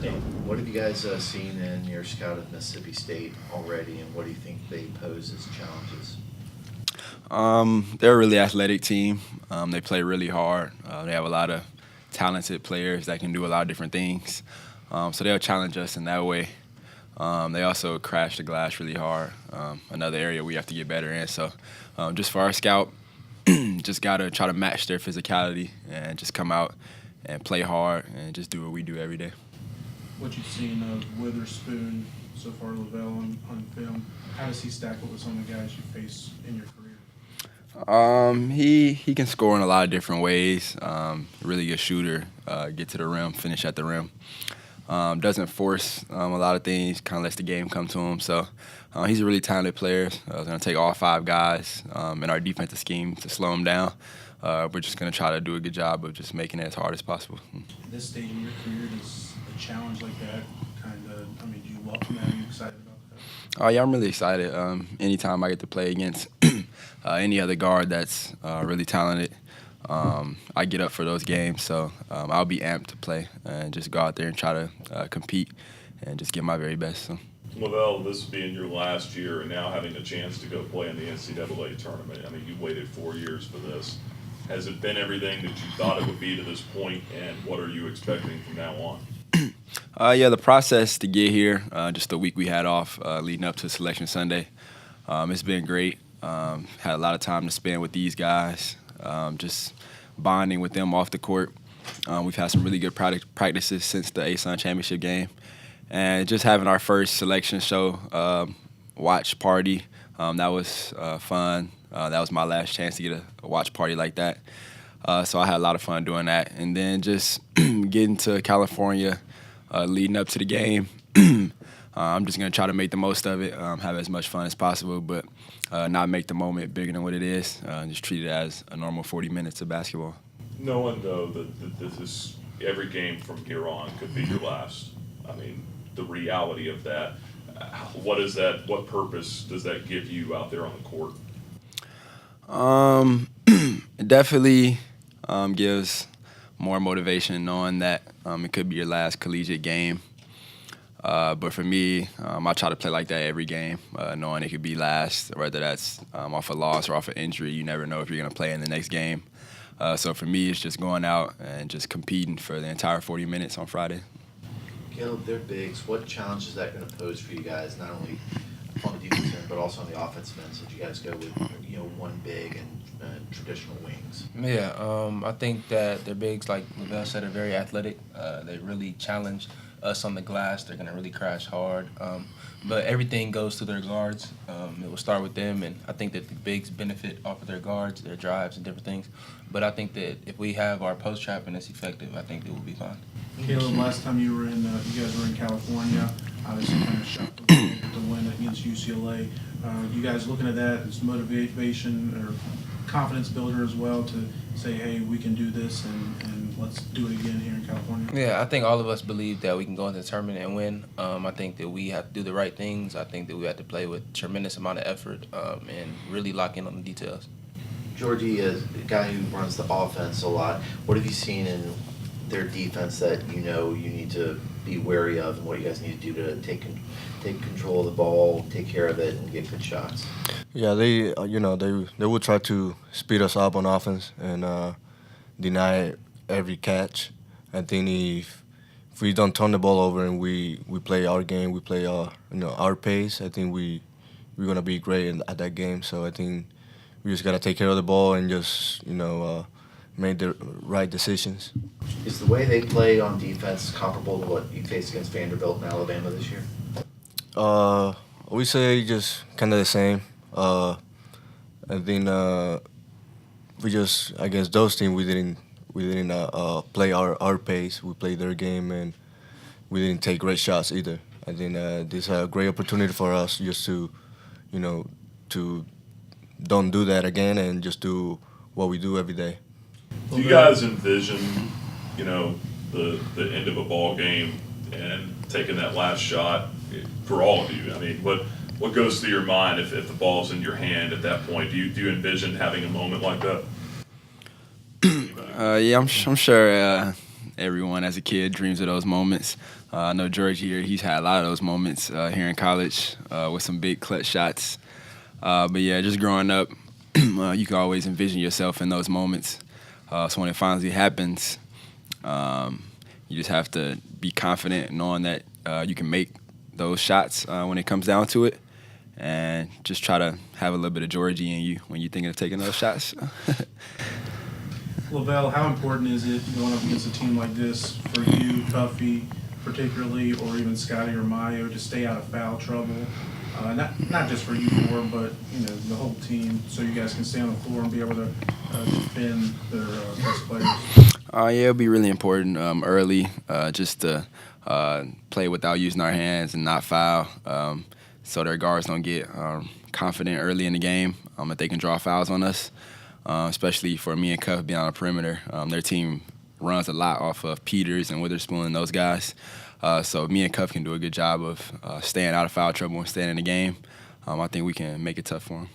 Hey, what have you guys seen in your scout of Mississippi State already, and what do you think they pose as challenges? They're a really athletic team. They play really hard. They have a lot of talented players that can do a lot of different things. So they'll challenge us in that way. They also crash the glass really hard. Another area we have to get better in. So just for our scout, just gotta try to match their physicality and just come out and play hard and just do what we do every day. What you've seen of Witherspoon so far, Lavelle on film, how does he stack up with some of the guys you face in your career? He can score in a lot of different ways. Really good shooter. Get to the rim, finish at the rim. Doesn't force a lot of things. Kind of lets the game come to him. So he's a really talented player. It's going to take all five guys in our defensive scheme to slow him down. We're just going to try to do a good job of just making it as hard as possible. At this stage in your career, does a challenge like that do you welcome that? Are you excited about that? Oh yeah, I'm really excited. Anytime I get to play against any other guard that's really talented, I get up for those games. So I'll be amped to play and just go out there and try to compete and just give my very best. So. Lavelle, this being your last year and now having a chance to go play in the NCAA tournament, I mean, you waited 4 years for this. Has it been everything that you thought it would be to this point, and what are you expecting from now on? Yeah, the process to get here, just the week we had off leading up to Selection Sunday, it's been great. Had a lot of time to spend with these guys, just bonding with them off the court. We've had some really good practices since the ASUN championship game, and just having our first selection show watch party. That was fun. That was my last chance to get a watch party like that. So I had a lot of fun doing that. And then just getting to California leading up to the game. I'm just going to try to make the most of it, have as much fun as possible, but not make the moment bigger than what it is. Just treat it as a normal 40 minutes of basketball. Knowing, though, that this is every game from here on could be your last, I mean, the reality of that, what is that? What purpose does that give you out there on the court? It definitely gives more motivation knowing that it could be your last collegiate game. But for me, I try to play like that every game, knowing it could be last, whether that's off a loss or off an injury. You never know if you're going to play in the next game. So for me, it's just going out and just competing for the entire 40 minutes on Friday. Caleb, they're bigs. What challenge is that going to pose for you guys, not only on the defensive end, but also on the offensive end, since you guys go with one big and traditional wings? Yeah, I think that their bigs, like Lavelle said, are very athletic. They really challenge us on the glass. They're going to really crash hard. But everything goes to their guards. It will start with them, and I think that the bigs benefit off of their guards, their drives, and different things. But I think that if we have our post trap and it's effective, I think it will be fine. Caleb, last time you guys were in California, obviously kind of shocked the win against UCLA. You guys looking at that as motivation or confidence builder as well to say, hey, we can do this and let's do it again here in California? Yeah, I think all of us believe that we can go into the tournament and win. I think that we have to do the right things. I think that we have to play with tremendous amount of effort and really lock in on the details. Georgie, as a guy who runs the offense a lot, what have you seen in their defense that you need to be wary of, and what you guys need to do to take control of the ball, take care of it, and get good shots? Yeah, they will try to speed us up on offense and deny every catch. I think if we don't turn the ball over and we play our game, we play our pace, I think we're gonna be great at that game. So I think we just gotta take care of the ball and just make the right decisions. Is the way they play on defense comparable to what you faced against Vanderbilt and Alabama this year? We say just kind of the same. I think we just against those teams we didn't play our pace. We played their game and we didn't take great shots either. I think this is a great opportunity for us just to don't do that again and just do what we do every day. Do you guys envision, the end of a ball game and taking that last shot for all of you? I mean, what goes through your mind if the ball's in your hand at that point? Do you envision having a moment like that? Yeah, I'm sure everyone as a kid dreams of those moments. I know George here, he's had a lot of those moments here in college with some big clutch shots. But yeah, just growing up, you can always envision yourself in those moments. So when it finally happens, you just have to be confident knowing that you can make those shots when it comes down to it, and just try to have a little bit of Georgie in you when you're thinking of taking those shots. Lavelle, how important is it going up against a team like this for you, Tuffy, particularly, or even Scotty or Mayo, to stay out of foul trouble? Not just for you four, but the whole team, so you guys can stay on the floor and be able to defend their best players. Yeah, it'll be really important early, just to play without using our hands and not foul, so their guards don't get confident early in the game that they can draw fouls on us. Especially for me and Cuff being on the perimeter. Their team runs a lot off of Peters and Witherspoon and those guys. So me and Cuff can do a good job of staying out of foul trouble and staying in the game. I think we can make it tough for them.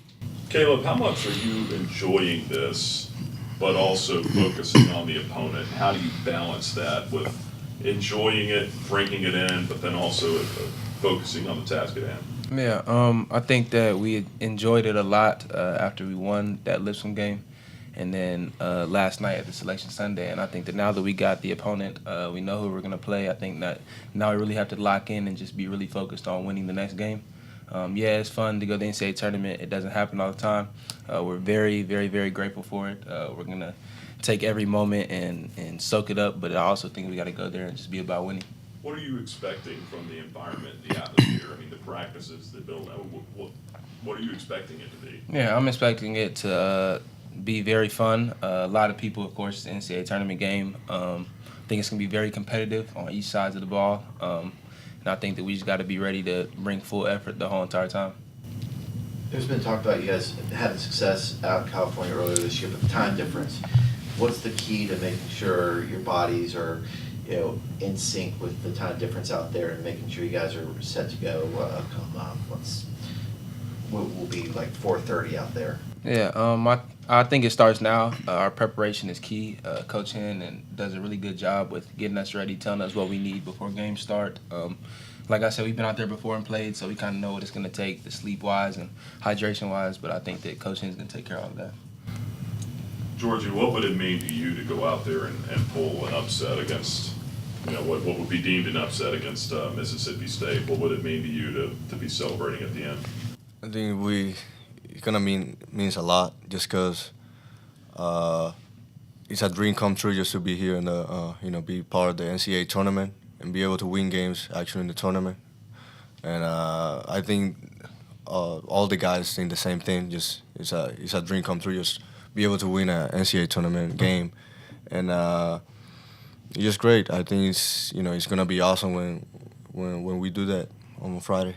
Caleb, how much are you enjoying this, but also focusing on the opponent? How do you balance that with enjoying it, bringing it in, but then also focusing on the task at hand? Yeah, I think that we enjoyed it a lot after we won that Lipscomb game, and then last night at the Selection Sunday. And I think that now that we got the opponent, we know who we're going to play. I think that now we really have to lock in and just be really focused on winning the next game. Yeah, it's fun to go to the NCAA tournament. It doesn't happen all the time. We're very, very, very grateful for it. We're going to take every moment and soak it up, but I also think we got to go there and just be about winning. What are you expecting from the environment, the atmosphere? I mean, the practices, the build. What are you expecting it to be? Yeah, I'm expecting it to be very fun. A lot of people, of course, it's the NCAA tournament game. I think it's going to be very competitive on each side of the ball. And I think that we just got to be ready to bring full effort the whole entire time. There's been talk about you guys having success out in California earlier this year, but the time difference. What's the key to making sure your bodies are in sync with the time difference out there, and making sure you guys are set to go will be like 4:30 out there? Yeah, I think it starts now. Our preparation is key. Coach Hen does a really good job with getting us ready, telling us what we need before games start. Like I said, we've been out there before and played, so we kind of know what it's going to take, the sleep-wise and hydration-wise, but I think that Coach Hen's going to take care of all of that. Georgie, what would it mean to you to go out there and pull an upset against, what would be deemed an upset against Mississippi State? What would it mean to you to be celebrating at the end? I think it's gonna means a lot, just because it's a dream come true just to be here and be part of the NCAA tournament and be able to win games actually in the tournament. And I think all the guys think the same thing. Just it's a dream come true. Just be able to win an NCAA tournament game, and it's just great. I think it's gonna be awesome when we do that on Friday.